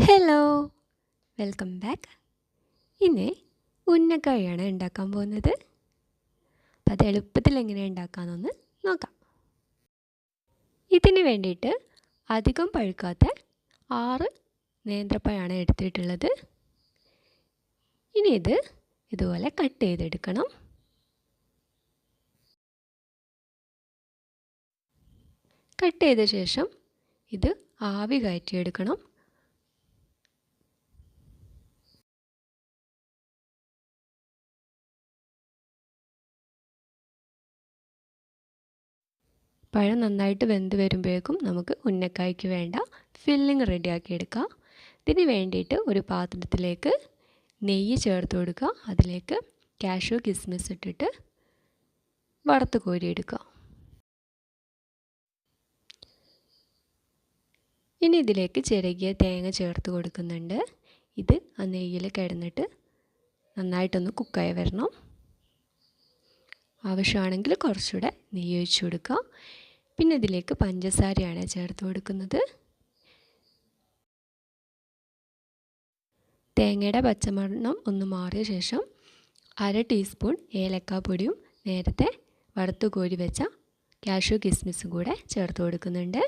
Hello, welcome back. ഇന്ന് ഉന്നക്കായാണ് ഉണ്ടാക്കാൻ പോകുന്നത്. അപ്പം അത് എളുപ്പത്തിൽ എങ്ങനെ ഉണ്ടാക്കാമെന്നൊന്ന് നോക്കാം. ഇതിന് വേണ്ടിയിട്ട് അധികം പഴുക്കാത്ത 6 നേന്ത്രപ്പഴമാണ് എടുത്തിട്ടുള്ളത്. ഇനി ഇത് ഇതുപോലെ കട്ട് ചെയ്തെടുക്കണം. കട്ട് ചെയ്ത ശേഷം ഇത് ആവി കയറ്റിയെടുക്കണം. പഴം നന്നായിട്ട് വെന്ത് വരുമ്പോഴേക്കും നമുക്ക് ഉന്നക്കായ്ക്ക് വേണ്ട ഫില്ലിങ് റെഡിയാക്കി എടുക്കാം. ഇതിന് വേണ്ടിയിട്ട് ഒരു പാത്രത്തിലേക്ക് നെയ്യ് ചേർത്ത് കൊടുക്കുക. അതിലേക്ക് കാഷ്യൂ കിസ്മിസ് ഇട്ടിട്ട് വറുത്ത് കോരിയെടുക്കുക. ഇനി ഇതിലേക്ക് ചിരകിയ തേങ്ങ ചേർത്ത് കൊടുക്കുന്നുണ്ട്. ഇത് ആ നെയ്യിൽ കിടന്നിട്ട് നന്നായിട്ടൊന്ന് കുക്കായി വരണം. ആവശ്യമാണെങ്കിൽ കുറച്ചുകൂടെ നെയ്യ് ഒഴിച്ച് കൊടുക്കുക. പിന്നെ ഇതിലേക്ക് പഞ്ചസാരയാണ് ചേർത്ത് കൊടുക്കുന്നത്. തേങ്ങയുടെ പച്ചമണം ഒന്ന് മാറിയ ശേഷം 1/2 ടീസ്പൂൺ ഏലക്കാപ്പൊടിയും നേരത്തെ വറുത്ത് കോരി വെച്ച കാഷ്യൂ കിസ്മിസും കൂടെ ചേർത്ത് കൊടുക്കുന്നുണ്ട്.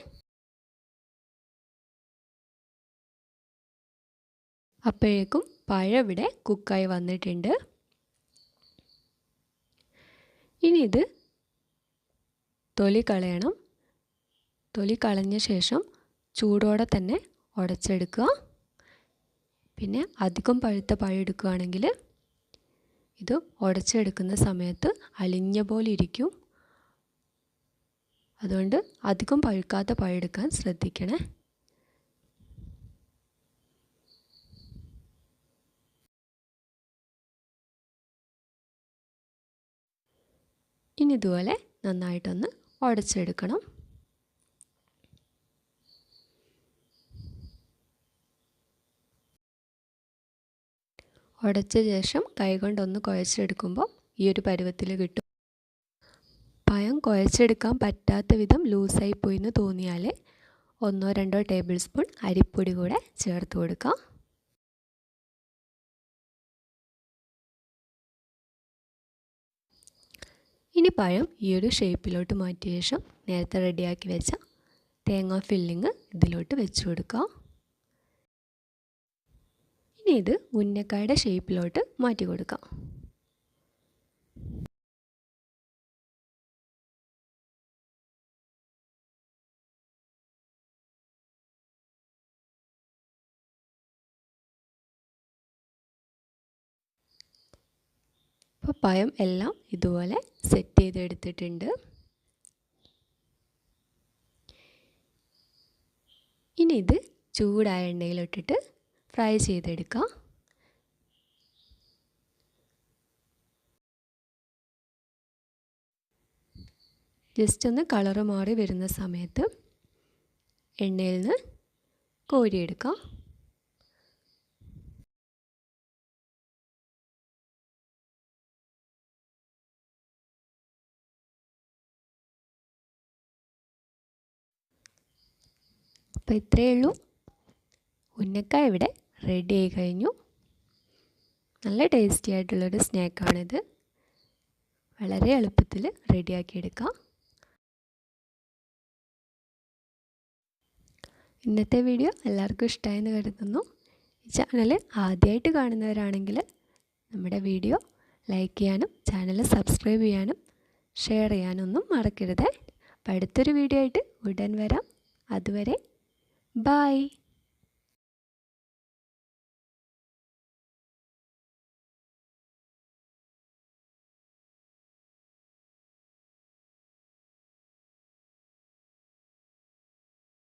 അപ്പോഴേക്കും പഴം ഇവിടെ കുക്കായി വന്നിട്ടുണ്ട്. ഇനി ഇത് തൊലി കളയണം. തൊലി കളഞ്ഞ ശേഷം ചൂടോടെ തന്നെ ഉടച്ചെടുക്കുക. പിന്നെ അധികം പഴുത്ത പഴം എടുക്കുകയാണെങ്കിൽ ഇത് ഉടച്ചെടുക്കുന്ന സമയത്ത് അലിഞ്ഞ പോലെ ഇരിക്കും. അതുകൊണ്ട് അധികം പഴുക്കാത്ത പഴം എടുക്കാൻ ശ്രദ്ധിക്കണേ. ഇനി ഇതുപോലെ നന്നായിട്ടൊന്ന് ഉടച്ചെടുക്കണം. ഉടച്ച ശേഷം കൈകൊണ്ടൊന്ന് കുഴച്ചെടുക്കുമ്പോൾ ഈ ഒരു പരുവത്തിൽ കിട്ടും. പഴം കുഴച്ചെടുക്കാൻ പറ്റാത്ത വിധം ലൂസായി പോയി എന്ന് തോന്നിയാൽ 1-2 ടേബിൾ സ്പൂൺ അരിപ്പൊടി കൂടെ ചേർത്ത് കൊടുക്കാം. ഇനി പഴം ഈ ഒരു ഷേപ്പിലോട്ട് മാറ്റിയ ശേഷം നേരത്തെ റെഡിയാക്കി വെച്ച തേങ്ങാ ഫില്ലിങ് ഇതിലോട്ട് വെച്ച് കൊടുക്കാം. ഇനി ഇത് ഉന്നക്കായുടെ ഷേപ്പിലോട്ട് മാറ്റി കൊടുക്കാം. അപ്പോൾ പഴം എല്ലാം ഇതുപോലെ സെറ്റ് ചെയ്തെടുത്തിട്ടുണ്ട്. ഇനി ഇത് ചൂടായ എണ്ണയിലിട്ടിട്ട് ഫ്രൈ ചെയ്തെടുക്കാം. ജസ്റ്റ് ഒന്ന് കളറ് മാറി വരുന്ന സമയത്ത് എണ്ണയിൽ നിന്ന് കോരിയെടുക്കാം. അപ്പോൾ ഇത്രയേ ഉള്ളൂ. ഉന്നക്കായ ഇവിടെ റെഡി ആയി കഴിഞ്ഞു. നല്ല ടേസ്റ്റി ആയിട്ടുള്ളൊരു സ്നാക്കാണിത്. വളരെ എളുപ്പത്തിൽ റെഡിയാക്കിയെടുക്കാം. ഇന്നത്തെ വീഡിയോ എല്ലാവർക്കും ഇഷ്ടമായെന്ന് കരുതുന്നു. ഈ ചാനൽ ആദ്യമായിട്ട് കാണുന്നവരാണെങ്കിൽ നമ്മുടെ വീഡിയോ ലൈക്ക് ചെയ്യാനും ചാനൽ സബ്സ്ക്രൈബ് ചെയ്യാനും ഷെയർ ചെയ്യാനൊന്നും മറക്കരുത്. അപ്പോൾ അടുത്തൊരു വീഡിയോ ആയിട്ട് ഉടൻ വരാം. അതുവരെ ബൈ.